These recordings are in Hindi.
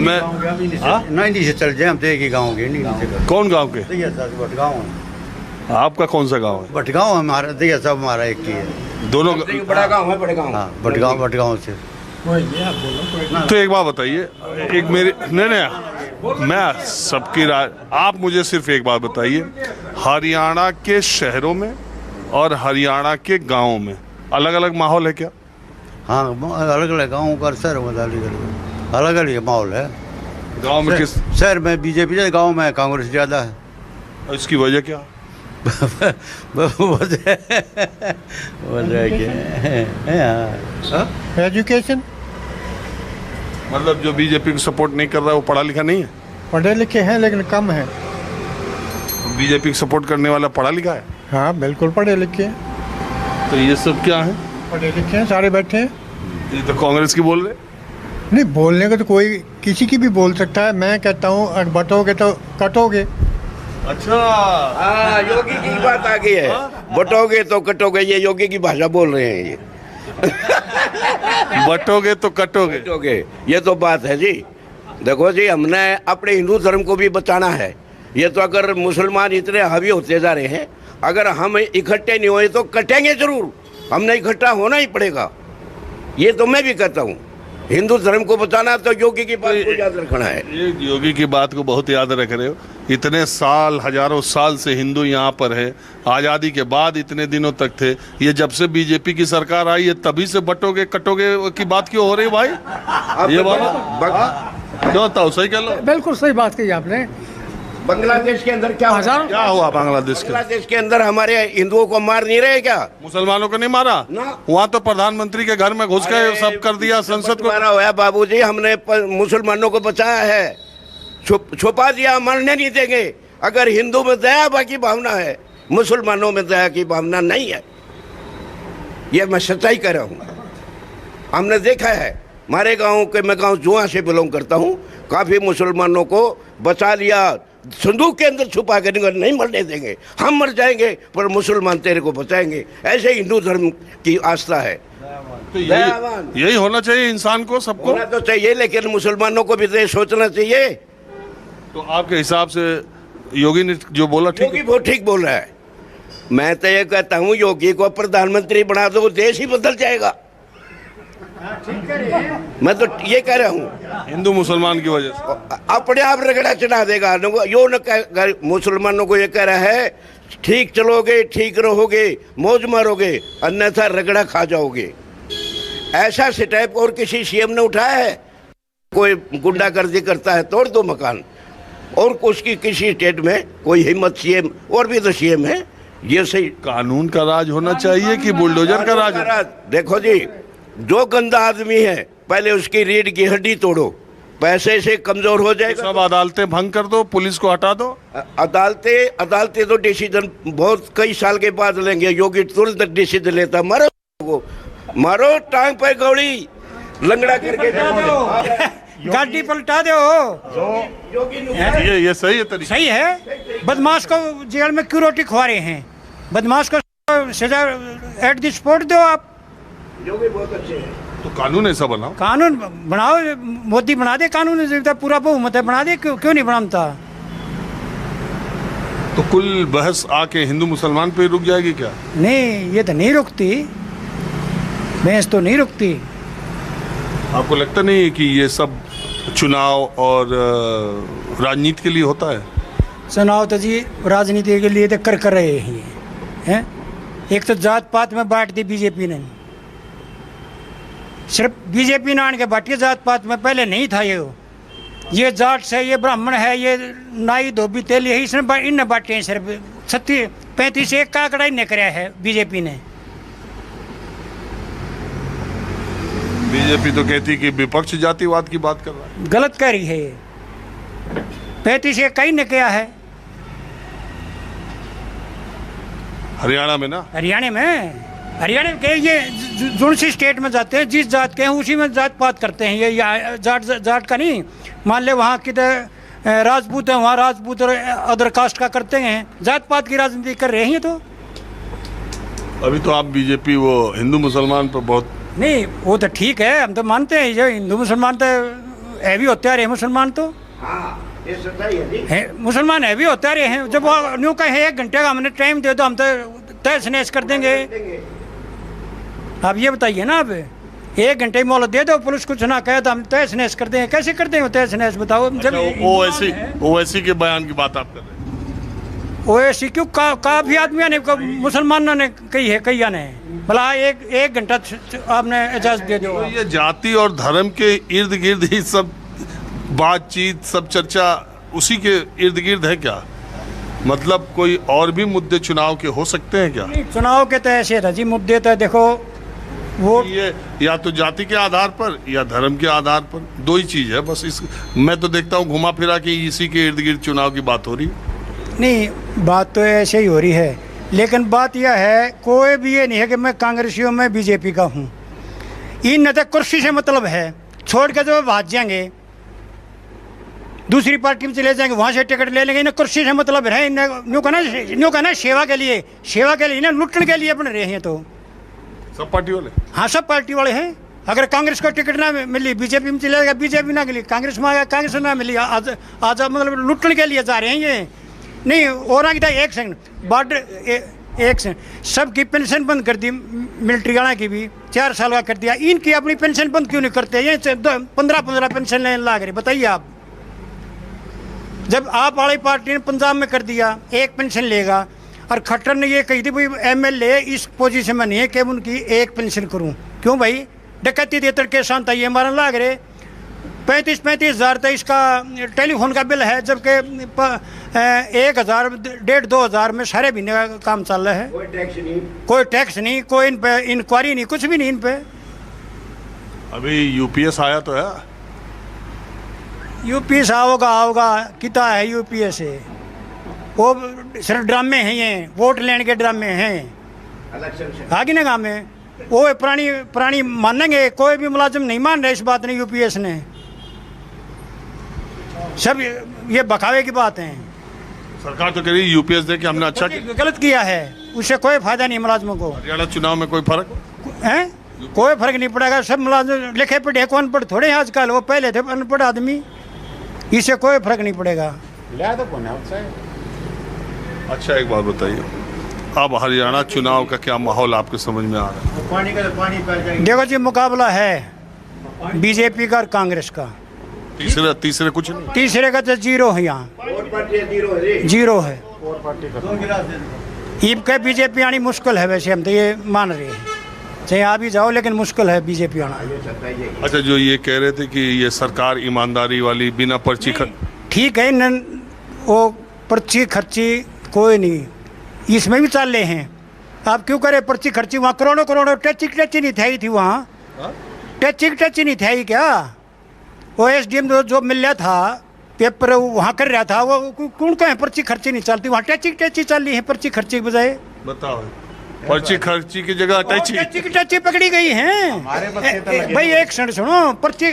मैं नहीं से चल जाए हम तो एक ही गाँव के नहीं। कौन गांव के? भटगांव है। आपका कौन सा गांव है? भटगांव हमारा दैया सब हमारा एक ही है। दोनों बड़ा गांव है, बड़े गांव। हाँ भटगांव से। तो एक बात बताइए, एक मेरी नहीं मैं सबकी राय, आप मुझे सिर्फ एक बात बताइए, हरियाणा के शहरों में और हरियाणा के गांवों में अलग अलग माहौल है क्या? हाँ अलग अलग गाँव का शहर अलग अलग माहौल है। गांव में किस? शहर में बीजेपी है, गाँव में कांग्रेस ज़्यादा है। इसकी वजह क्या? वजह क्या? एजुकेशन। मतलब जो बीजेपी को सपोर्ट नहीं कर रहा है वो पढ़ा लिखा नहीं है? पढ़े लिखे हैं लेकिन कम है। बीजेपी को सपोर्ट करने वाला पढ़ा लिखा है? हाँ बिल्कुल पढ़े लिखे हैं। तो ये सब क्या है? पढ़े लिखे हैं, सारे बैठे हैं। ये तो कांग्रेस की बोल रहे। नहीं, बोलने को तो कोई किसी की भी बोल सकता है। मैं कहता हूँ अगर बटोगे तो कटोगे। अच्छा, हाँ, योगी की बात आ गई है। बटोगे तो कटोगे, ये योगी की भाषा बोल रहे हैं। ये बटोगे तो कटोगे। कटोगे, ये तो बात है जी। देखो जी, हमने अपने हिंदू धर्म को भी बचाना है। ये तो अगर मुसलमान इतने हावी होते जा रहे हैं, अगर हम इकट्ठे नहीं हुए तो कटेंगे जरूर। हमने इकट्ठा होना ही पड़ेगा। ये तो मैं भी कहता हूँ, हिंदू धर्म को बचाना तो योगी की बात को याद रखना है। ये योगी की बात को बहुत याद रख रहे हो। इतने साल, हजारों साल से हिंदू यहाँ पर है, आज़ादी के बाद इतने दिनों तक थे। ये जब से बीजेपी की सरकार आई है तभी से बटोगे कटोगे की बात क्यों हो रही भाई? ये बात क्यों था? सही कह लो। बिल्कुल सही बात कही आपने। बांग्लादेश के अंदर क्या हुआ? बांग्लादेश के अंदर हमारे हिंदुओं को मार नहीं रहे क्या? मुसलमानों को नहीं मारा ना। वहाँ तो प्रधानमंत्री के घर में घुस के सब कर दिया, संसद को मारा हुआ। बाबूजी, हमने मुसलमानों को बचाया है, छुपा दिया, मरने नहीं देंगे। अगर हिंदू में दया की भावना है, मुसलमानों में दया की भावना नहीं है। ये मैं सच्चाई कह रहा हूँ। हमने देखा है हमारे गाँव के, मैं गाँव जुआ से बिलोंग करता हूँ, काफ़ी मुसलमानों को बचा लिया, संदूक के अंदर छुपा कर नहीं मरने देंगे। हम मर जाएंगे पर मुसलमान तेरे को बचाएंगे। ऐसे हिंदू धर्म की आस्था है। तो यही होना चाहिए इंसान को, सबको होना तो चाहिए, लेकिन मुसलमानों को भी तो सोचना चाहिए। तो आपके हिसाब से योगी ने जो बोला ठीक? योगी बहुत ठीक बोल रहा है। मैं तो ये कहता हूँ, योगी को प्रधानमंत्री बना दो, देश ही बदल जाएगा। मैं तो ये कह रहा हूँ, हिंदू मुसलमान की वजह से अपने आप रगड़ा चढ़ा देगा। यो न मुसलमानों को ये कह रहा है, ठीक चलोगे, ठीक रहोगे, मौज मारोगे, अन्यथा रगड़ा खा जाओगे। ऐसा स्टेप और किसी सीएम ने उठाया है? कोई गुंडागर्दी करता है, तोड़ दो मकान। और उसकी किसी स्टेट में कोई हिम्मत सीएम, और भी तो सीएम है। ये सही कानून का राज होना चाहिए कि बुलडोजर का राज? देखो जी, जो गंदा आदमी है पहले उसकी रीढ़ की हड्डी तोड़ो, पैसे से कमजोर हो जाएगा। सब अदालतें भंग कर दो, पुलिस को हटा दो। अदालतें तो डिसीजन बहुत कई साल के बाद लेंगे। योगी तुरंत डिसीजन लेता, मारो टांग पे गौड़ी, लंगड़ा करके गाड़ी पलटा दो। ये सही है तरीका? सही है। बदमाश को जेल में क्यों रोटी खवा रहे हैं? बदमाश को सजा एट द स्पॉट दो आप। योगी बहुत अच्छे हैं। तो कानून ऐसा बनाओ, कानून बनाओ, मोदी बना दे कानून, पूरा बहुमत है, बना दे। क्यों नहीं बनाता? तो कुल बहस आके हिंदू मुसलमान पे रुक जाएगी क्या? नहीं, ये तो नहीं रुकती, बहस तो नहीं रुकती। आपको लगता नहीं है कि ये सब चुनाव और राजनीति के लिए होता है? चुनाव तो जी राजनीति के लिए तो कर रहे हैं। एक तो जात पात में बांट दी बीजेपी ने। सिर्फ बीजेपी ने आन के बांट के, जात पात में पहले नहीं था। ये जाट से, ये ब्राह्मण है, ये नाई धोबी तेल, यही इनने बांटे हैं। सिर्फ 35 एक का आंकड़ा इन्हें कराया है बीजेपी ने। बीजेपी तो कहती कि विपक्ष जातिवाद की बात कर रहा है। गलत कह रही है ये। 35 एक का ही ने किया है। हरियाणा में ना, हरियाणा के ये जो सी स्टेट में जाते हैं, जिस जात के हैं उसी में जात पात करते हैं। ये जाट का नहीं। मान ले वहाँ किधर राजपूत है, वहाँ राजपूत और अदर कास्ट का करते हैं। जात पात की राजनीति कर रहे हैं। तो अभी तो आप बीजेपी वो हिंदू मुसलमान पर बहुत नहीं, वो तो ठीक है, हम तो मानते हैं जो हिंदू मुसलमान तो है भी होते आ रहे हैं मुसलमान तो हाँ ये सच्चाई है जी। है, मुसलमान है भी होते आ रहे हैं। जब वो न्यू कहे 1 घंटे का हमने टाइम दे दो हम तो तहस नहस कर देंगे। आप ये बताइए ना, आप 1 घंटे की मोहलत दे दो, पुलिस कुछ ना कहे तो हम तहस नहस कर देंगे। कैसे कर देंगे तहस नहस, बताओ। जब ओवैसी के बयान की बात आप कर रहे हैं। ओवैसी क्यों काफी आदमियों ने मुसलमानों ने कही है, कईया ने भला एक घंटा आपने इजाजत दे दो। तो ये जाति और धर्म के इर्द गिर्द ही सब बातचीत, सब चर्चा उसी के इर्द गिर्द है क्या? मतलब कोई और भी मुद्दे चुनाव के हो सकते हैं क्या? चुनाव के तो ऐसे रजी मुद्दे तो देखो वो ये या तो जाति के आधार पर या धर्म के आधार पर, 2 ही चीज है बस। इस मैं तो देखता हूँ घुमा फिरा के इसी के इर्द गिर्द चुनाव की बात हो रही है। नहीं, बात तो ऐसे ही हो रही है, लेकिन बात यह है कोई भी ये नहीं है कि मैं कांग्रेसी हूँ, मैं बीजेपी का हूँ। इन न तो कुर्सी से मतलब है, छोड़ के जो भाग जाएंगे दूसरी पार्टी में चले जाएंगे, वहाँ से टिकट ले लेंगे। इन्हें कुर्सी से मतलब है, न्यू कहना सेवा के लिए, इन्हें लुटने के लिए अपने रहे हैं। तो सब पार्टी वाले? हाँ, सब पार्टी वाले हैं। अगर कांग्रेस को टिकट ना मिली, बीजेपी में चले जाएगा, बीजेपी ना मिली, कांग्रेस में आया, कांग्रेस ना मिली, आज मतलब लुटने के लिए जा रहे हैं ये। नहीं और आगे एक सेकंड बॉर्डर एक सेकंड, सबकी पेंशन बंद कर दी, मिलिट्री वाला की भी 4 साल का कर दिया। इनकी अपनी पेंशन बंद क्यों नहीं करते? ये 15 पेंशन लेने लग रहे, बताइए आप। जब आप वाली पार्टी ने पंजाब में कर दिया 1 पेंशन लेगा, और खट्टर ने ये कही थी भाई MLA इस पोजीशन में नहीं है कि उनकी 1 पेंशन करूं। क्यों भाई? डकैती देतर के शांत ये मारने लग रहे। 35 हज़ार तो इसका टेलीफोन का बिल है, जबकि 1,000 1,500 2,000 में सारे महीने का काम चल रहा है। कोई टैक्स नहीं, कोई इन पे इंक्वायरी नहीं, कुछ भी नहीं इन पे। अभी UPS आया तो है। UPS आओगा कितना है UPS से? वो सिर्फ ड्रामे हैं, ये वोट लेने के ड्रामे हैं। आगे ना काम है वो पुरानी मानेंगे, कोई भी मुलाजिम नहीं मान रहे इस बात ने। UPS ने सब ये बखावे की बात है। सरकार तो कह रही है UPS दे के हमने अच्छा गलत किया है, उससे कोई फायदा नहीं मुलाजिमों को। हरियाणा चुनाव में कोई फर्क है? कोई फर्क नहीं पड़ेगा। सब मुलाजिम लिखे पढ़े को अनपढ़ थोड़े हैं आजकल, वो पहले थे अनपढ़ आदमी, इससे कोई फर्क नहीं पड़ेगा। अच्छा एक बात बताइए, अब हरियाणा चुनाव का क्या माहौल आपके समझ में आ रहा है? देखो जी, मुकाबला है बीजेपी का और कांग्रेस का। तीसरे कुछ नहीं? तीसरे का तो जीरो है, यहाँ जीरो है। ईब के बीजेपी आनी मुश्किल है, वैसे हम तो ये मान रहे हैं, चाहे आ भी जाओ लेकिन मुश्किल है बीजेपी आना। अच्छा, जो ये कह रहे थे कि ये सरकार ईमानदारी वाली, बिना पर्ची ठीक है, वो पर्ची खर्ची कोई नहीं, इसमें भी चल रहे हैं। आप क्यों करे पर्ची खर्ची? वहाँ करोड़ों टची नहीं थी वहाँ, टची नहीं थी क्या? वो SDM जो मिल रहा था, पेपर वहाँ कर रहा था, वो कौन कहें पर्ची खर्ची नहीं चलती वहाँ? टची चल रही है पर्ची खर्ची के बजाय। बताओ, पर्ची खर्ची की जगह टची पकड़ी गई है भाई। एक क्षण सुनो, पर्ची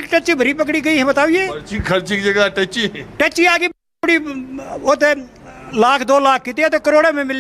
टची भरी पकड़ी गई है, बताइए। पर्ची खर्ची की जगह टची आगे बड़ी वो तो 1 लाख 2 लाख की थी, तो करोड़ों में मिले।